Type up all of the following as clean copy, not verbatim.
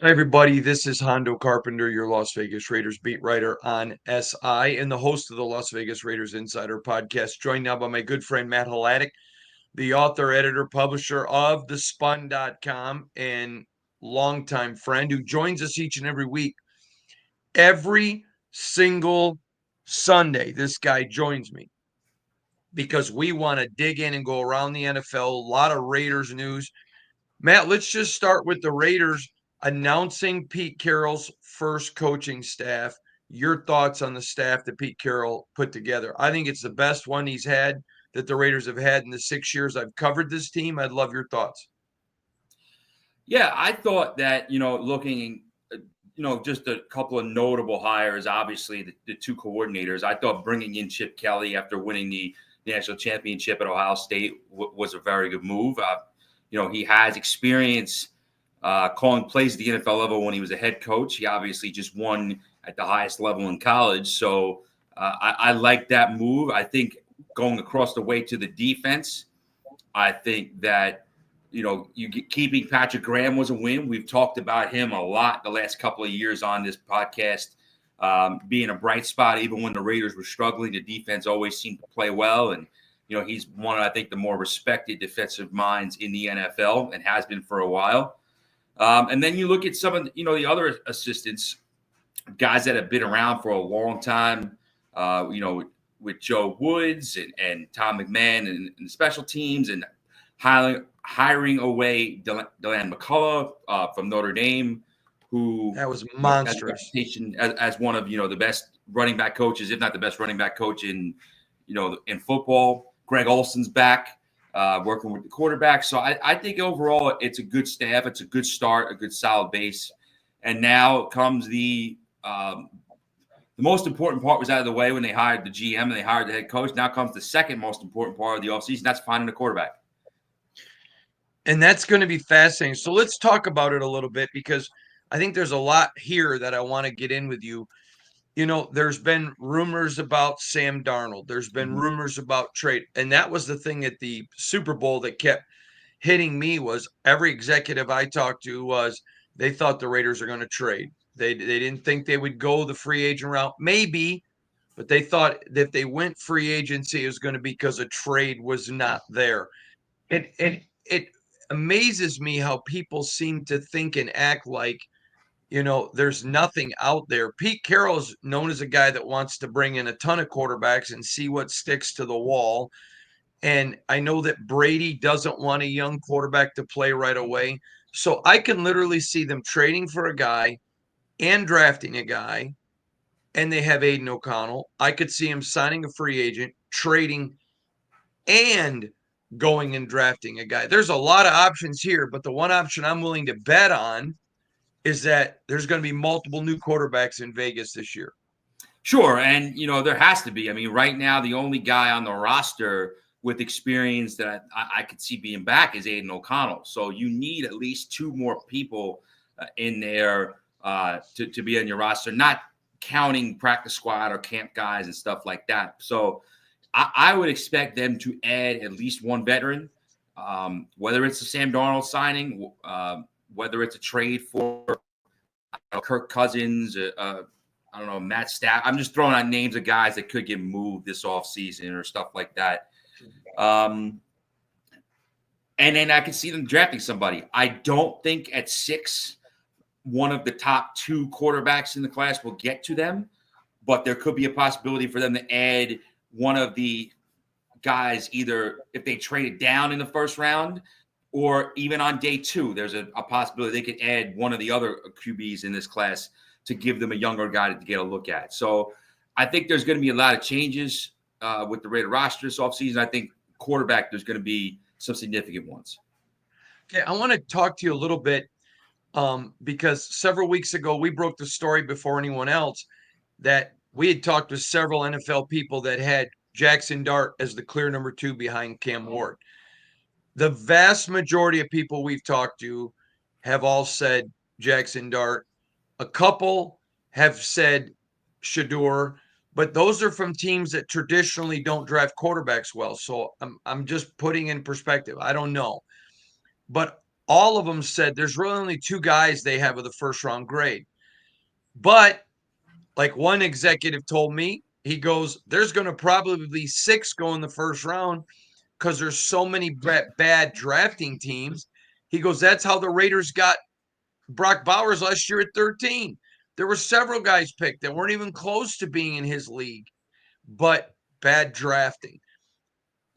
Hi, everybody. This is Hondo Carpenter, your Las Vegas Raiders beat writer on SI and the host of the Las Vegas Raiders Insider podcast. Joined now by my good friend Matt Hladek, the author, editor, publisher of thespun.com, and longtime friend who joins us each and every week. Every single Sunday, this guy joins me because we want to dig in and go around the NFL. A lot of Raiders news. Matt, let's just start with the Raiders announcing Pete Carroll's first coaching staff. Your thoughts on the staff that Pete Carroll put together? I think it's the best one he's had that the Raiders have had in the 6 years I've covered this team. I'd love your thoughts. Yeah, I thought that, looking, just a couple of notable hires, obviously the two coordinators. I thought bringing in Chip Kelly after winning the national championship at Ohio State was a very good move. He has experience calling plays at the NFL level when he was a head coach. He obviously just won at the highest level in college. So I like that move. I think going across the way to the defense, I think that keeping Patrick Graham was a win. We've talked about him a lot the last couple of years on this podcast, being a bright spot even when the Raiders were struggling. The defense always seemed to play well, and he's one of, I think, the more respected defensive minds in the NFL and has been for a while. And then you look at some of the other assistants, guys that have been around for a long time. With Joe Woods and Tom McMahon and special teams, and hiring away Deland McCullough from Notre Dame, who That was has a monstrous. reputation as one of the best running back coaches, if not the best running back coach in football. Greg Olson's back, working with the quarterback. So I think overall it's a good staff. It's a good start, a good solid base. And now comes the most important part was out of the way when they hired the GM and they hired the head coach. Now comes the second most important part of the offseason. That's finding a quarterback. And that's going to be fascinating. So let's talk about it a little bit because I think there's a lot here that I want to get in with you. There's been rumors about Sam Darnold. There's been Mm-hmm. rumors about trade. And that was the thing at the Super Bowl that kept hitting me was every executive I talked to was they thought the Raiders are going to trade. They didn't think they would go the free agent route. Maybe, but they thought that if they went free agency, it was going to be because a trade was not there. It amazes me how people seem to think and act like there's nothing out there. Pete Carroll's known as a guy that wants to bring in a ton of quarterbacks and see what sticks to the wall. And I know that Brady doesn't want a young quarterback to play right away. So I can literally see them trading for a guy and drafting a guy, and they have Aiden O'Connell. I could see him signing a free agent, trading, and going and drafting a guy. There's a lot of options here, but the one option I'm willing to bet on is that there's going to be multiple new quarterbacks in Vegas this year. Sure. And, there has to be. I mean, right now, the only guy on the roster with experience that I could see being back is Aiden O'Connell. So you need at least two more people in there to be on your roster, not counting practice squad or camp guys and stuff like that. So I would expect them to add at least one veteran, whether it's a Sam Darnold signing, whether it's a trade for Kirk Cousins, I don't know, Matt Staff. I'm just throwing out names of guys that could get moved this offseason or stuff like that. And then I can see them drafting somebody. I don't think at 6, one of the top 2 quarterbacks in the class will get to them, but there could be a possibility for them to add one of the guys, either if they traded down in the first round or even on day 2, there's a possibility they could add one of the other QBs in this class to give them a younger guy to get a look at. So I think there's going to be a lot of changes with the Raider roster this offseason. I think quarterback, there's going to be some significant ones. Okay, I want to talk to you a little bit because several weeks ago we broke the story before anyone else that we had talked with several NFL people that had Jackson Dart as the clear number 2 behind Cam Ward. The vast majority of people we've talked to have all said Jackson Dart. A couple have said Shedeur, but those are from teams that traditionally don't draft quarterbacks well. So I'm just putting in perspective. I don't know. But all of them said there's really only two guys they have with a first round grade. But like one executive told me, he goes, there's going to probably be 6 go in the first round because there's so many bad drafting teams. He goes, that's how the Raiders got Brock Bowers last year at 13. There were several guys picked that weren't even close to being in his league, but bad drafting.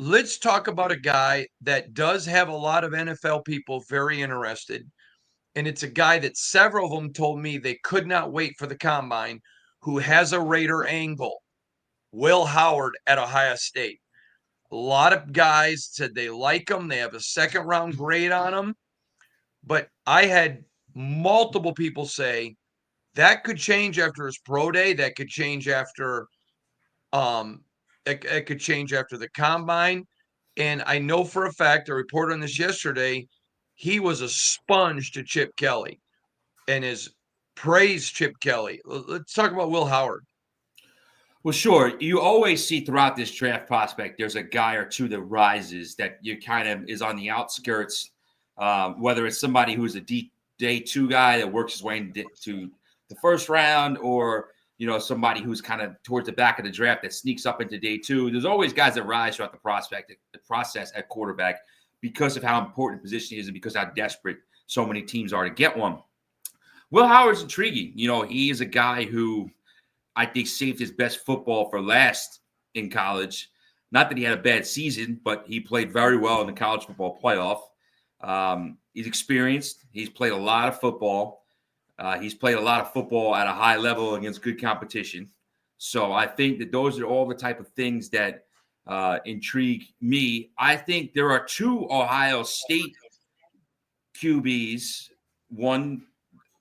Let's talk about a guy that does have a lot of NFL people very interested. And it's a guy that several of them told me they could not wait for the combine, who has a Raider angle. Will Howard at Ohio State. A lot of guys said they like him. They have a second round grade on him. But I had multiple people say that could change after his pro day. That could change after it could change after the combine. And I know for a fact, I reported on this yesterday, he was a sponge to Chip Kelly and has praised Chip Kelly. Let's talk about Will Howard. Well, sure. You always see throughout this draft prospect, there's a guy or two that rises that you kind of is on the outskirts, whether it's somebody who's a day 2 guy that works his way into the first round, or somebody who's kind of towards the back of the draft that sneaks up into day 2. There's always guys that rise throughout the process at quarterback because of how important the position is and because how desperate so many teams are to get one. Will Howard's intriguing. He is a guy who I think saved his best football for last in college. Not that he had a bad season, but he played very well in the college football playoff. He's experienced. He's played a lot of football. He's played a lot of football at a high level against good competition. So I think that those are all the type of things that intrigue me. I think there are 2 Ohio State QBs, one,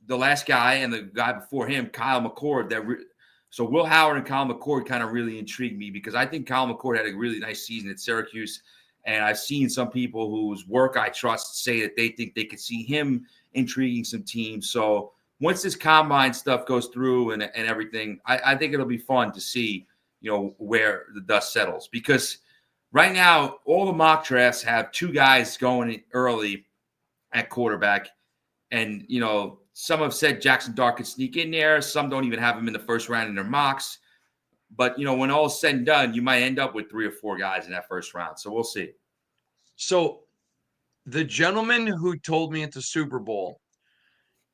the last guy, and the guy before him, Kyle McCord, so Will Howard and Kyle McCord kind of really intrigued me because I think Kyle McCord had a really nice season at Syracuse. And I've seen some people whose work I trust say that they think they could see him intriguing some teams. So once this combine stuff goes through and everything, I think it'll be fun to see, where the dust settles. Because right now, all the mock drafts have 2 guys going early at quarterback. And, some have said Jackson Dart could sneak in there. Some don't even have him in the first round in their mocks. But, when all is said and done, you might end up with 3 or 4 guys in that first round. So we'll see. So the gentleman who told me at the Super Bowl,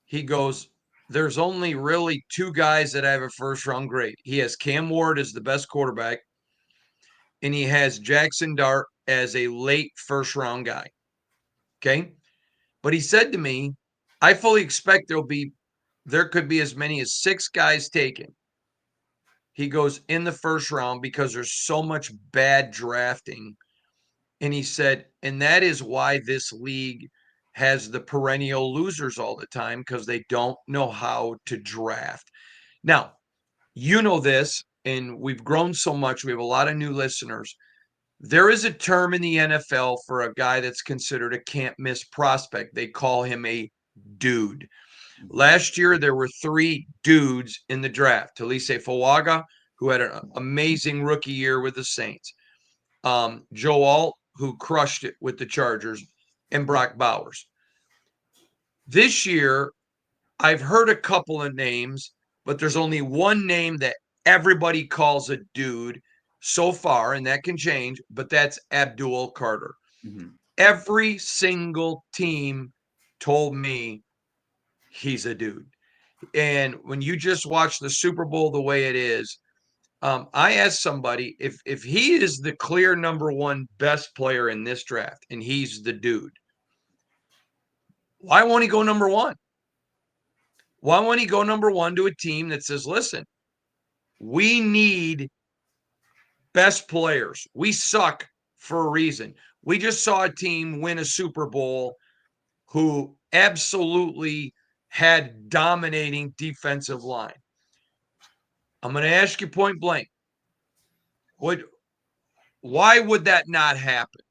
he goes, there's only really 2 guys that have a first round grade. He has Cam Ward as the best quarterback, and he has Jackson Dart as a late first round guy. Okay. But he said to me, I fully expect there could be as many as 6 guys taken. He goes in the first round because there's so much bad drafting. And he said, and that is why this league has the perennial losers all the time, because they don't know how to draft. Now, this, and we've grown so much. We have a lot of new listeners. There is a term in the NFL for a guy that's considered a can't miss prospect. They call him a dude. Last year, there were 3 dudes in the draft. Talise Fuaga, who had an amazing rookie year with the Saints. Joe Alt, who crushed it with the Chargers, and Brock Bowers. This year, I've heard a couple of names, but there's only one name that everybody calls a dude so far, and that can change, but that's Abdul Carter. Mm-hmm. Every single team told me he's a dude. And when you just watch the Super Bowl the way it is, I asked somebody if he is the clear number 1 best player in this draft and he's the dude, why won't he go number 1? Why won't he go number 1 to a team that says, listen, we need best players. We suck for a reason. We just saw a team win a Super Bowl who absolutely had dominating defensive line. I'm going to ask you point blank. Why would that not happen?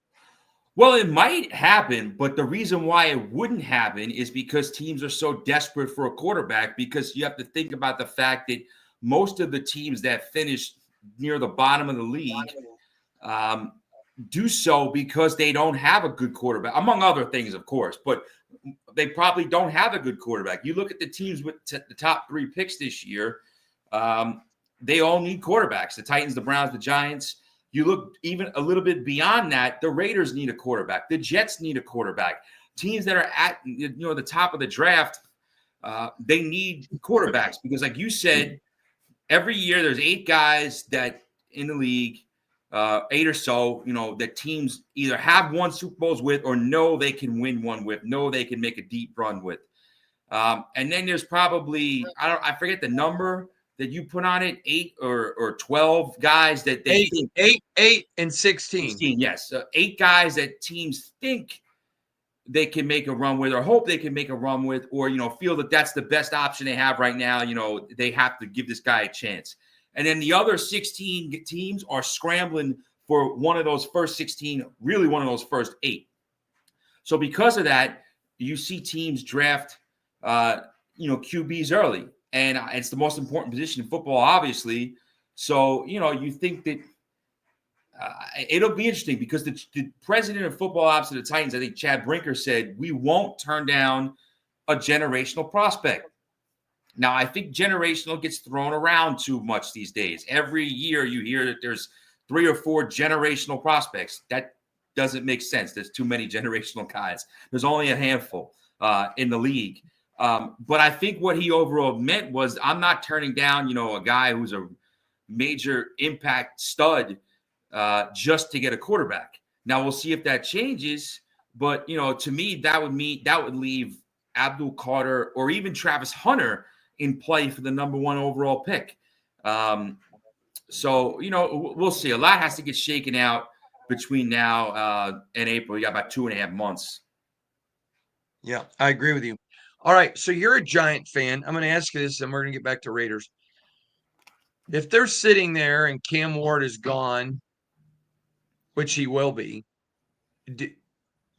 Well, it might happen, but the reason why it wouldn't happen is because teams are so desperate for a quarterback, because you have to think about the fact that most of the teams that finish near the bottom of the league do so because they don't have a good quarterback, among other things, of course. But they probably don't have a good quarterback. You look at the teams with the top 3 picks this year, they all need quarterbacks. The Titans, the Browns, the Giants. You look even a little bit beyond that, the Raiders need a quarterback. The Jets need a quarterback. Teams that are at the top of the draft, they need quarterbacks because, like you said, every year there's 8 guys that in the league, 8 or so, that teams either have won Super Bowls with or know they can win one with, know they can make a deep run with. And then there's probably, I forget the number that you put on it, 8 or 12 guys that they think. 8 and 16. 16, yes. 8 guys that teams think they can make a run with or hope they can make a run with or, feel that that's the best option they have right now. They have to give this guy a chance. And then the other 16 teams are scrambling for one of those first 16, really one of those first 8. So because of that, you see teams draft, QBs early. And it's the most important position in football, obviously. So, you think that it'll be interesting because the president of football ops of the Titans, I think Chad Brinker, said, we won't turn down a generational prospect. Now, I think generational gets thrown around too much these days. Every year you hear that there's 3 or 4 generational prospects. That doesn't make sense. There's too many generational guys. There's only a handful in the league. But I think what he overall meant was I'm not turning down, a guy who's a major impact stud just to get a quarterback. Now we'll see if that changes. But, to me, that would leave Abdul Carter or even Travis Hunter in play for the number 1 overall pick. So, we'll see. A lot has to get shaken out between now and April. You got about 2.5 months. Yeah, I agree with you. All right, so you're a Giant fan. I'm going to ask you this, and we're going to get back to Raiders. If they're sitting there and Cam Ward is gone, which he will be,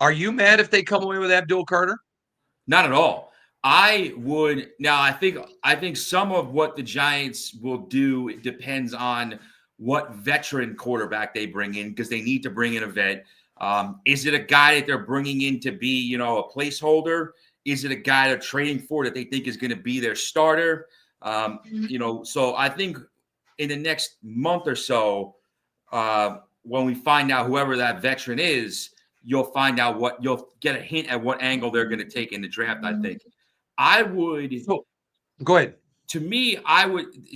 are you mad if they come away with Abdul Carter? Not at all. I would. Now, I think some of what the Giants will do depends on what veteran quarterback they bring in because they need to bring in a vet. Is it a guy that they're bringing in to be, a placeholder? Is it a guy they're trading for that they think is going to be their starter? So I think in the next month or so, when we find out whoever that veteran is, you'll find out you'll get a hint at what angle they're going to take in the draft, I think. I would. Oh, go ahead. To me,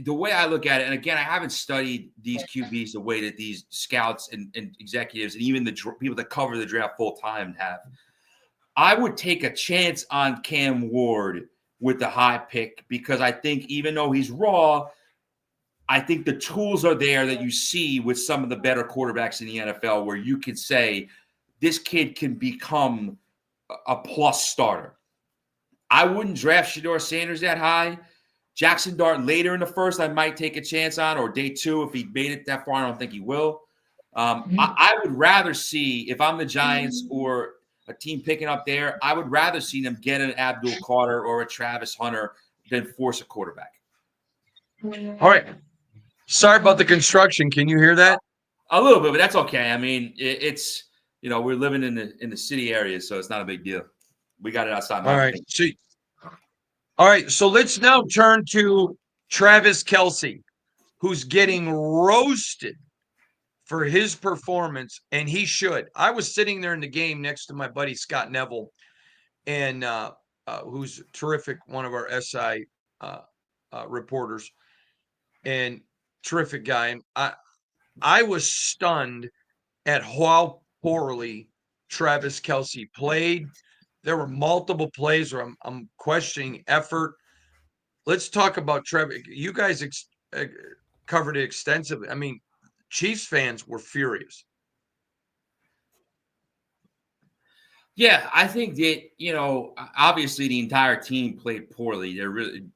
the way I look at it, and again, I haven't studied these QBs the way that these scouts and executives and even the people that cover the draft full time have. I would take a chance on Cam Ward with the high pick because I think even though he's raw, I think the tools are there that you see with some of the better quarterbacks in the NFL where you can say this kid can become a plus starter. I wouldn't draft Shedeur Sanders that high. Jackson Dart later in the first, I might take a chance on, or day 2 if he made it that far. I don't think he will. I would rather see, if I'm the Giants or a team picking up there, I would rather see them get an Abdul Carter or a Travis Hunter than force a quarterback. All right. Sorry about the construction. Can you hear that? A little bit, but that's okay. I mean, it's we're living in the city area, so it's not a big deal. We got it outside. All right. So let's now turn to Travis Kelce, who's getting roasted for his performance, and he should. I was sitting there in the game next to my buddy Scott Neville, and who's terrific, one of our SI reporters, and terrific guy. And I was stunned at how poorly Travis Kelce played. There were multiple plays where I'm questioning effort. Let's talk about Travis. You guys covered it extensively. I mean, Chiefs fans were furious. Yeah, I think that, obviously the entire team played poorly.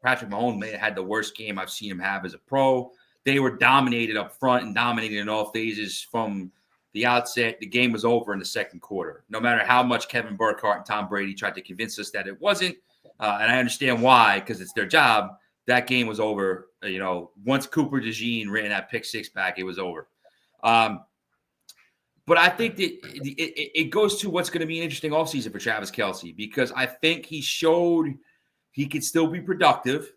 Patrick Mahomes had the worst game I've seen him have as a pro. They were dominated up front and dominated in all phases from the outset. The game was over in the second quarter. No matter how much Kevin Burkhardt and Tom Brady tried to convince us that it wasn't, and I understand why, because it's their job, that game was over. Once Cooper DeJean ran that pick 6 back, it was over. But But I think that it goes to what's going to be an interesting offseason for Travis Kelce, because I think he showed he could still be productive.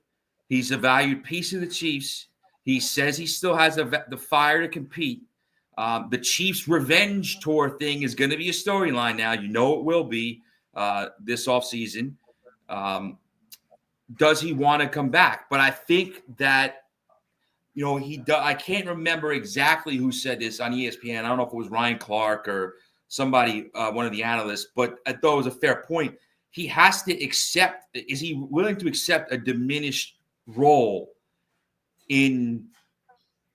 He's a valued piece of the Chiefs. He says he still has the fire to compete. The Chiefs' revenge tour thing is going to be a storyline now. You know it will be this offseason. Does he want to come back? But I think that, he does. I can't remember exactly who said this on ESPN. I don't know if it was Ryan Clark or somebody, one of the analysts, but I thought it was a fair point. He has to accept. Is he willing to accept a diminished role in,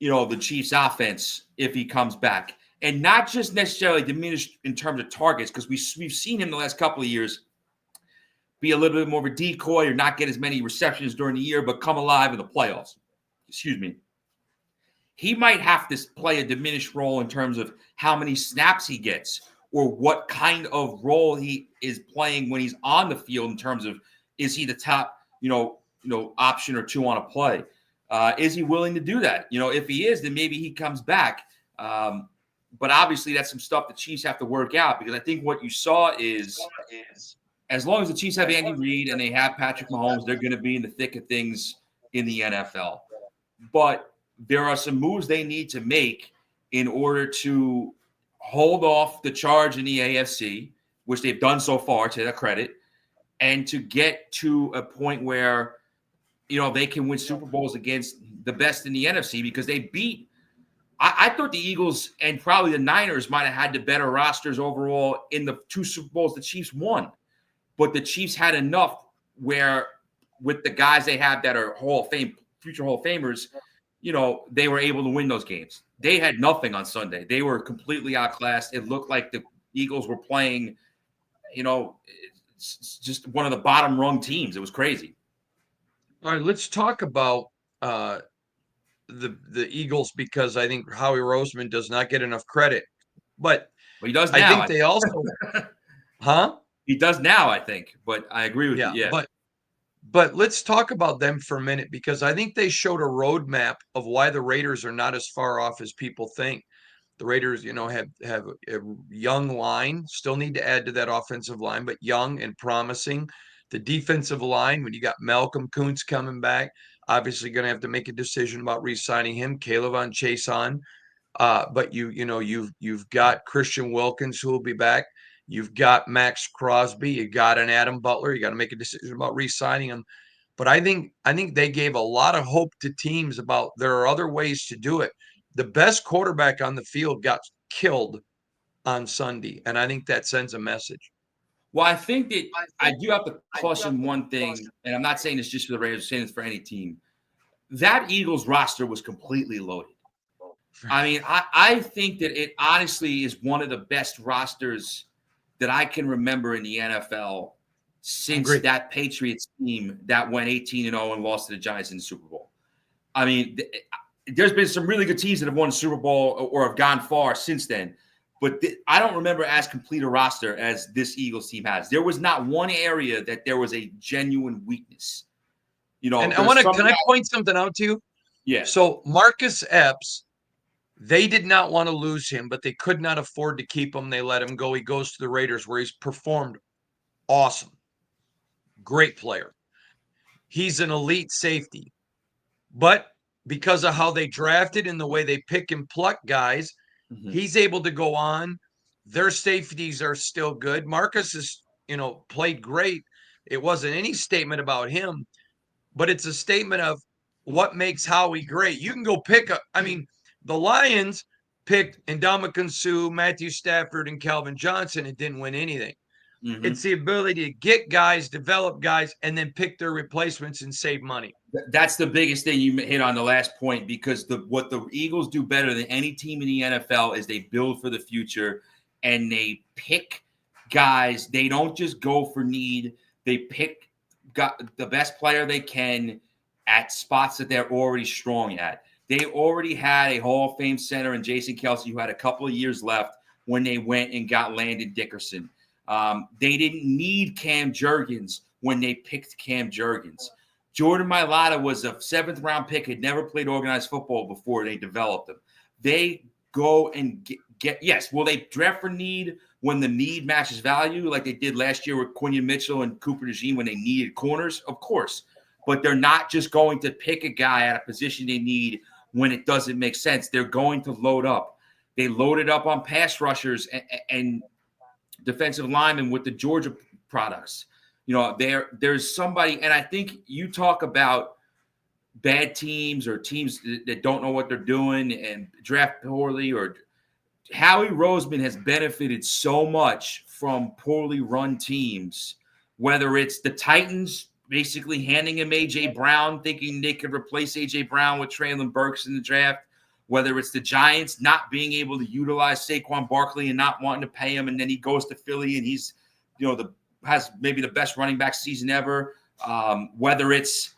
the Chiefs' offense if he comes back, and not just necessarily diminished in terms of targets, because we've seen him the last couple of years be a little bit more of a decoy or not get as many receptions during the year, but come alive in the playoffs. Excuse me. He might have to play a diminished role in terms of how many snaps he gets or what kind of role he is playing when he's on the field in terms of, is he the top, option or two on a play? Is he willing to do that? If he is, then maybe he comes back. But obviously that's some stuff the Chiefs have to work out, because I think what you saw is as long as the Chiefs have Andy Reid and they have Patrick Mahomes, they're going to be in the thick of things in the NFL. But there are some moves they need to make in order to hold off the charge in the AFC, which they've done so far, to their credit, and to get to a point where, they can win Super Bowls against the best in the NFC, because they beat – I thought the Eagles and probably the Niners might have had the better rosters overall in the 2 Super Bowls the Chiefs won. But the Chiefs had enough where, with the guys they have that are Hall of Fame, future Hall of Famers, they were able to win those games. They had nothing on Sunday. They were completely outclassed. It looked like the Eagles were playing, just one of the bottom rung teams. It was crazy. All right, let's talk about the Eagles, because I think Howie Roseman does not get enough credit. But he does now. I think they also huh? He does now, I think. But I agree with you. Yeah. But let's talk about them for a minute, because I think they showed a roadmap of why the Raiders are not as far off as people think. The Raiders, have a young line, still need to add to that offensive line, but young and promising. The defensive line, when you got Malcolm Kuntz coming back, obviously going to have to make a decision about re-signing him. K'Lavon Chaisson, but you've got Christian Wilkins, who will be back. You've got Max Crosby. You got an Adam Butler. You got to make a decision about re-signing him. But I think they gave a lot of hope to teams about there are other ways to do it. The best quarterback on the field got killed on Sunday, and I think that sends a message. Well, I think that I do have to caution one thing, and I'm not saying this just for the Raiders, I'm saying this for any team. That Eagles roster was completely loaded. I mean, I think that it honestly is one of the best rosters that I can remember in the NFL since that Patriots team that went 18-0 and lost to the Giants in the Super Bowl. I mean, there's been some really good teams that have won the Super Bowl or have gone far since then. But I don't remember as complete a roster as this Eagles team has. There was not one area that there was a genuine weakness. And can I point something out to you? Yeah. So Marcus Epps, they did not want to lose him, but they could not afford to keep him. They let him go. He goes to the Raiders, where he's performed awesome. Great player. He's an elite safety. But because of how they drafted and the way they pick and pluck guys, he's able to go on. Their safeties are still good. Marcus has, played great. It wasn't any statement about him, but it's a statement of what makes Howie great. You can go pick the Lions picked Ndamukong Suh, Matthew Stafford, and Calvin Johnson and didn't win anything. It's the ability to get guys, develop guys, and then pick their replacements and save money. That's the biggest thing you hit on the last point, because what the Eagles do better than any team in the NFL is they build for the future and they pick guys. They don't just go for need. They pick the best player they can at spots that they're already strong at. They already had a Hall of Fame center in Jason Kelce, who had a couple of years left when they went and got Landon Dickerson. They didn't need Cam Jurgens when they picked Cam Jurgens. Jordan Mailata was a 7th-round pick, had never played organized football before they developed him. They go and get yes, will they draft for need when the need matches value, like they did last year with Quinion Mitchell and Cooper DeJean when they needed corners? Of course. But they're not just going to pick a guy at a position they need when it doesn't make sense. They're going to load up. They loaded up on pass rushers and defensive linemen with the Georgia products. You know, there's somebody, and I think you talk about bad teams or teams that don't know what they're doing and draft poorly, or Howie Roseman has benefited so much from poorly run teams, whether it's the Titans basically handing him A.J. Brown, thinking they could replace A.J. Brown with Traylon Burks in the draft, whether it's the Giants not being able to utilize Saquon Barkley and not wanting to pay him, and then he goes to Philly and he's, has maybe the best running back season ever, whether it's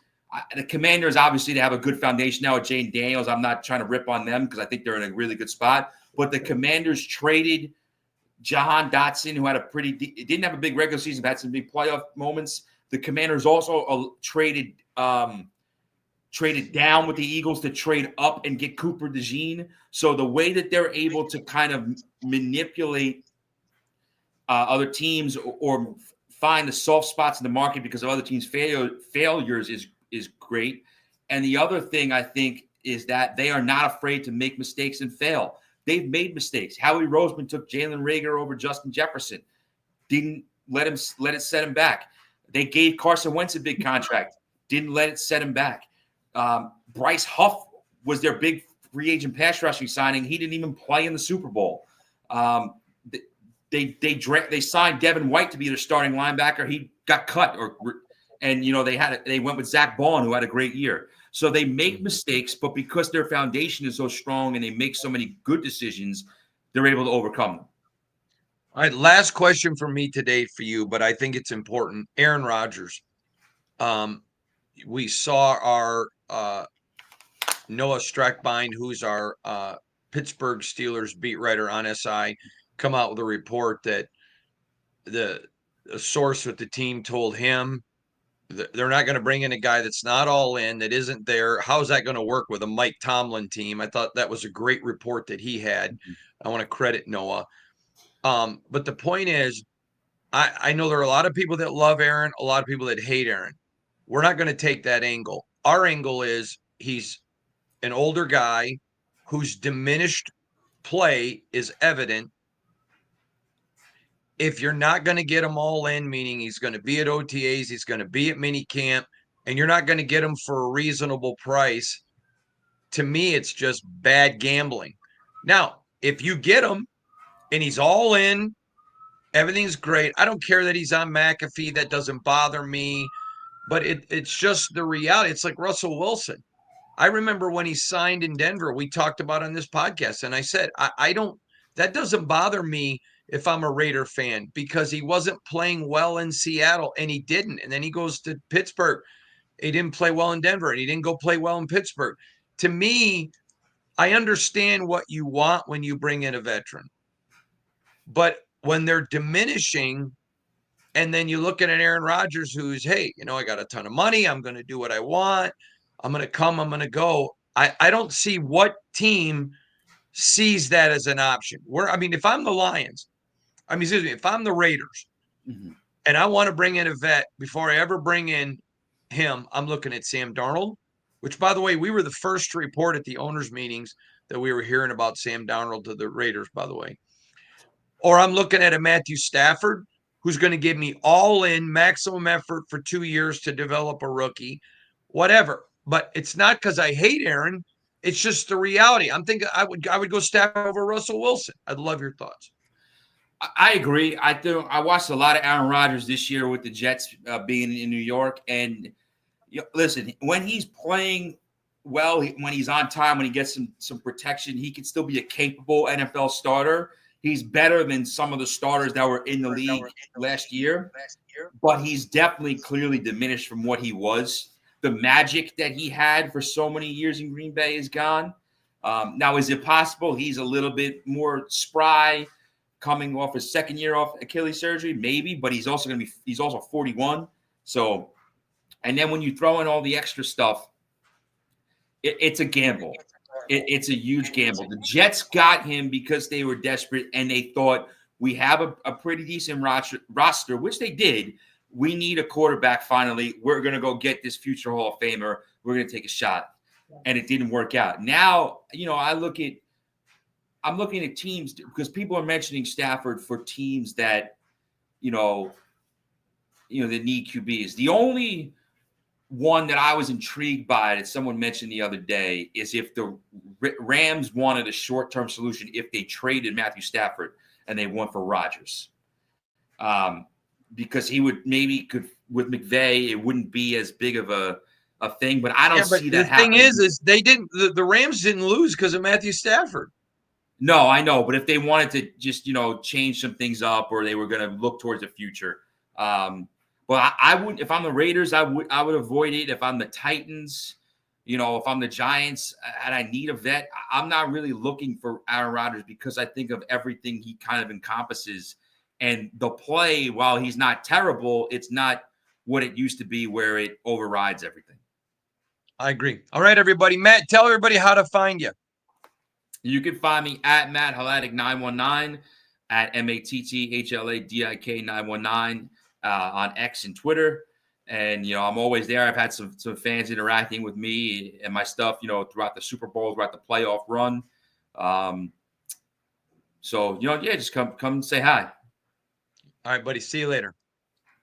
the Commanders, obviously, they have a good foundation now with Jane Daniels. I'm not trying to rip on them because I think they're in a really good spot. But the Commanders traded Jahan Dotson, who had didn't have a big regular season, but had some big playoff moments. The Commanders also traded down with the Eagles to trade up and get Cooper DeJean. So the way that they're able to kind of manipulate other teams or find the soft spots in the market because of other teams' failures is great. And the other thing I think is that they are not afraid to make mistakes and fail. They've made mistakes. Howie Roseman took Jalen Reagor over Justin Jefferson. Didn't let it set him back. They gave Carson Wentz a big contract. Didn't let it set him back. Bryce Huff was their big free agent pass rushing signing. He didn't even play in the Super Bowl. They signed Devin White to be their starting linebacker. He got cut, they went with Zach Baun, who had a great year. So they make mistakes, but because their foundation is so strong and they make so many good decisions, they're able to overcome them. All right, last question for me today for you, but I think it's important. Aaron Rodgers. We saw our Noah Strackbein, who's our Pittsburgh Steelers beat writer on SI, come out with a report that the source with the team told him they're not going to bring in a guy that's not all in, that isn't there. How's that going to work with a Mike Tomlin team? I thought that was a great report that he had. I want to credit Noah. But the point is, I know there are a lot of people that love Aaron, a lot of people that hate Aaron. We're not going to take that angle. Our angle is he's an older guy whose diminished play is evident. If you're not going to get him all in, meaning he's going to be at OTAs, he's going to be at mini camp, and you're not going to get him for a reasonable price, to me, it's just bad gambling. Now, if you get him and he's all in, everything's great. I don't care that he's on McAfee. That doesn't bother me. But it's just the reality. It's like Russell Wilson. I remember when he signed in Denver, we talked about on this podcast, and I said, that doesn't bother me if I'm a Raider fan, because he wasn't playing well in Seattle, and he didn't. And then he goes to Pittsburgh. He didn't play well in Denver, and he didn't go play well in Pittsburgh. To me, I understand what you want when you bring in a veteran. But when they're diminishing, and then you look at an Aaron Rodgers who's, hey, I got a ton of money. I'm going to do what I want. I'm going to come. I'm going to go. I don't see what team sees that as an option. If I'm the Lions, if I'm the Raiders, and I want to bring in a vet before I ever bring in him, I'm looking at Sam Darnold, which, by the way, we were the first to report at the owners' meetings that we were hearing about Sam Darnold to the Raiders, by the way. Or I'm looking at a Matthew Stafford, who's going to give me all in maximum effort for 2 years to develop a rookie, whatever. But it's not because I hate Aaron. It's just the reality. I'm thinking I would go Stafford over Russell Wilson. I'd love your thoughts. I agree. I watched a lot of Aaron Rodgers this year with the Jets being in New York. And listen, when he's playing well, when he's on time, when he gets some protection, he can still be a capable NFL starter. He's better than some of the starters that were in the league last year, but he's definitely clearly diminished from what he was. The magic that he had for so many years in Green Bay is gone. Now, is it possible he's a little bit more spry coming off his second year off Achilles surgery? Maybe, but he's also 41. So, and then when you throw in all the extra stuff, it's a gamble. It's a huge gamble. The Jets got him because they were desperate and they thought we have a pretty decent roster, which they did. We need a quarterback finally. We're going to go get this future Hall of Famer. We're going to take a shot. And it didn't work out. Now, I'm looking at teams because people are mentioning Stafford for teams that, that need QBs. The only one that I was intrigued by that someone mentioned the other day is if the Rams wanted a short-term solution if they traded Matthew Stafford and they went for Rodgers. Because he would with McVay, it wouldn't be as big of a thing, but I don't see that happening. The thing is they didn't. The Rams didn't lose because of Matthew Stafford. No, I know, but if they wanted to just change some things up, or they were going to look towards the future, but I would. If I'm the Raiders, I would avoid it. If I'm the Titans, if I'm the Giants and I need a vet, I'm not really looking for Aaron Rodgers because I think of everything he kind of encompasses, and the play, while he's not terrible, it's not what it used to be where it overrides everything. I agree. All right, everybody. Matt, tell everybody how to find you. You can find me at Matt Hladik 919, at MATTHLADIK 919 on X and Twitter. And, I'm always there. I've had some fans interacting with me and my stuff, throughout the Super Bowl, throughout the playoff run. So, just come say hi. All right, buddy. See you later.